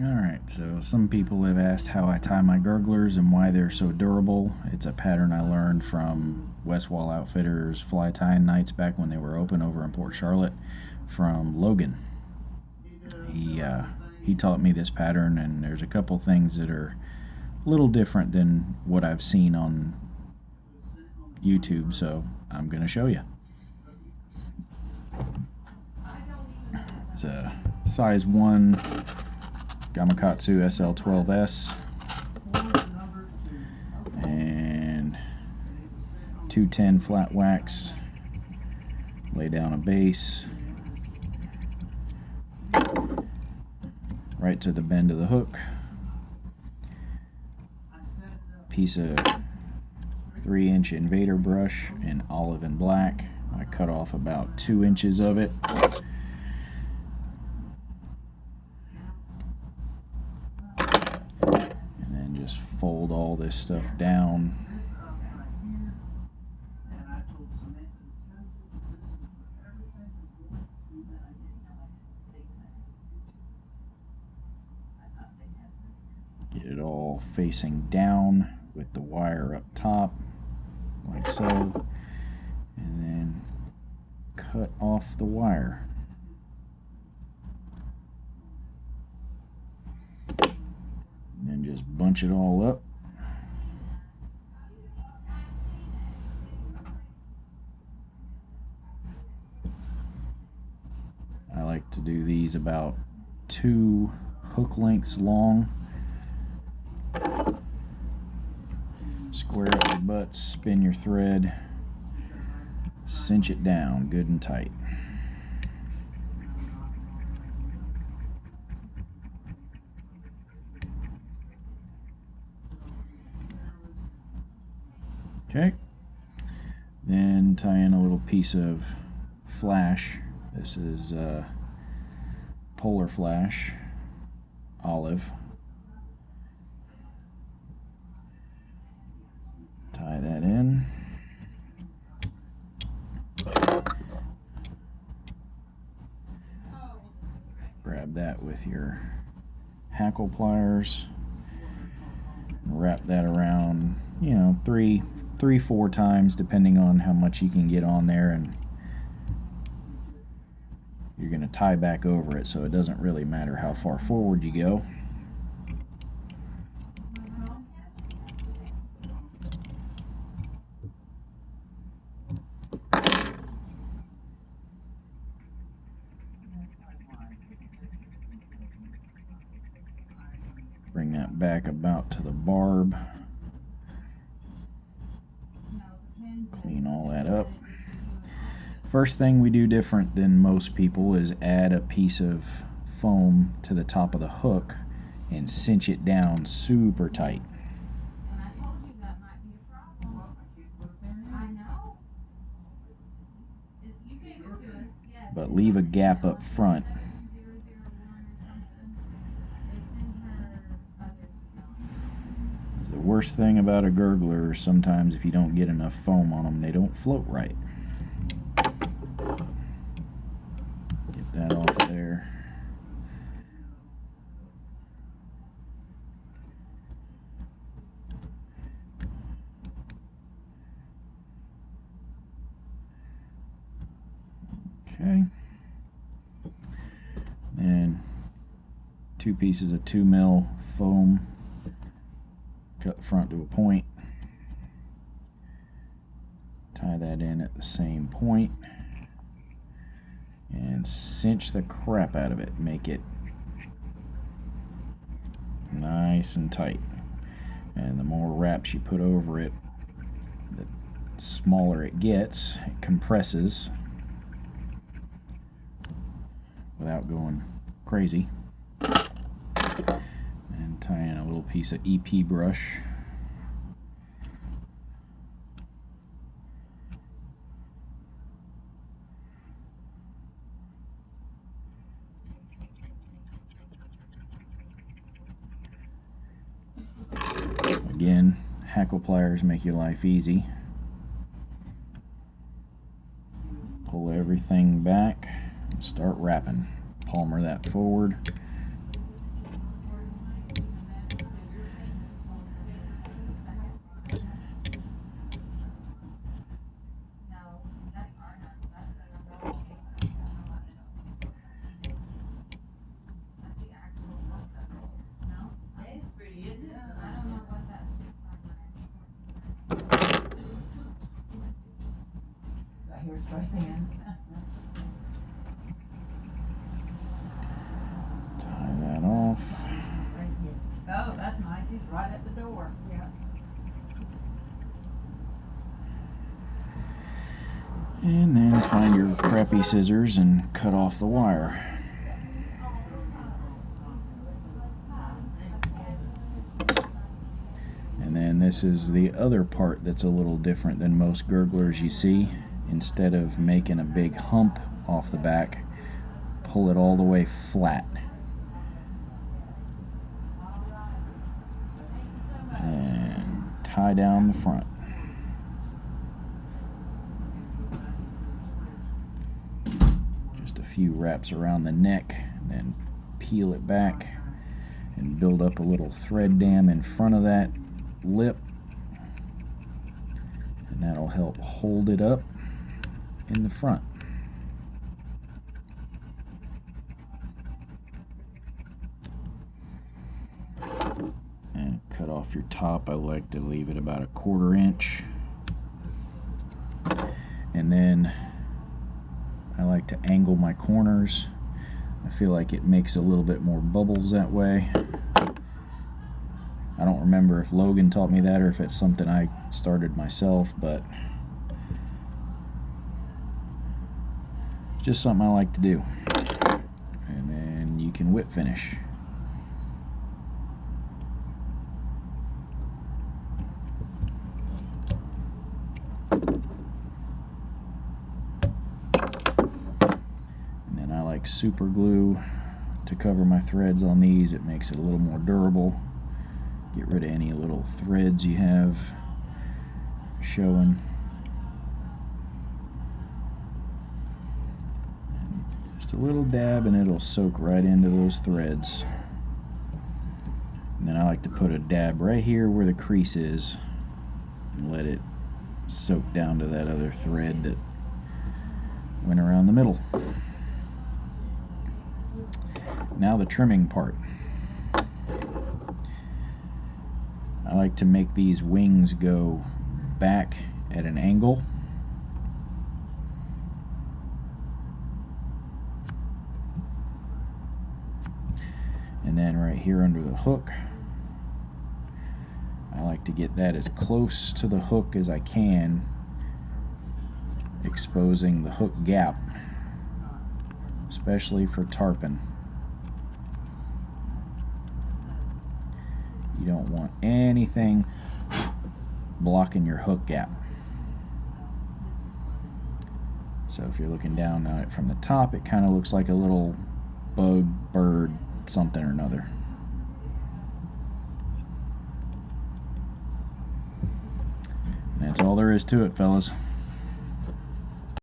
Alright, so some people have asked how I tie my gurglers and why they're so durable. It's a pattern I learned from Westwall Outfitters fly tying nights back when they were open over in Port Charlotte from Logan. He taught me this pattern, and there's a couple things that are a little different than what I've seen on YouTube, so I'm going to show you. It's a size 1 Gamakatsu SL12S and 210 flat wax. Lay down a base right to the bend of the hook. Piece of 3-inch invader brush in olive and black. I cut off about 2 inches of it. Just fold all this stuff down. Get it all facing down with the wire up top, like so, and then cut off the wire. And just bunch it all up. I like to do these about 2 hook lengths long. Square up your butts, spin your thread, cinch it down good and tight. Okay, then tie in a little piece of flash. This is polar flash, olive. Tie that in. Grab that with your hackle pliers. Wrap that around, 3-4 times, depending on how much you can get on there, and you're going to tie back over it, so it doesn't really matter how far forward you go. Bring that back about to the barb. Clean all that up. First thing we do different than most people is add a piece of foam to the top of the hook and cinch it down super tight. But leave a gap up front. The worst thing about a gurgler is sometimes if you don't get enough foam on them, they don't float right. Get that off of there. Okay. And 2 pieces of 2mm foam. Cut the front to a point. Tie that in at the same point. And cinch the crap out of it. Make it nice and tight. And the more wraps you put over it, the smaller it gets. It compresses without going crazy. And tie in a little piece of EP brush. Again, hackle pliers make your life easy. Pull everything back and start wrapping. Palmer that forward. right at the door. Yeah. And then find your crappy scissors and cut off the wire. And then this is the other part that's a little different than most gurglers you see. Instead of making a big hump off the back, pull it all the way flat. And tie down the front. Just a few wraps around the neck, and then peel it back and build up a little thread dam in front of that lip, and that'll help hold it up in the front. And cut off your top. I like to leave it about 1/4 inch, and then I like to angle my corners. I feel like it makes a little bit more bubbles that way. I don't remember if Logan taught me that or if it's something I started myself, but just something I like to do. And then you can whip finish. And then I like super glue to cover my threads on these. It makes it a little more durable. Get rid of any little threads you have showing. And just a little dab and it'll soak right into those threads. And then I like to put a dab right here where the crease is and let it soak down to that other thread that went around the middle. Now the trimming part. I like to make these wings go back at an angle. And then right here under the hook, I like to get that as close to the hook as I can, exposing the hook gap, especially for tarpon. You don't want anything blocking your hook gap. So if you're looking down on it from the top, it kind of looks like a little bug, bird, something or another. And that's all there is to it, fellas.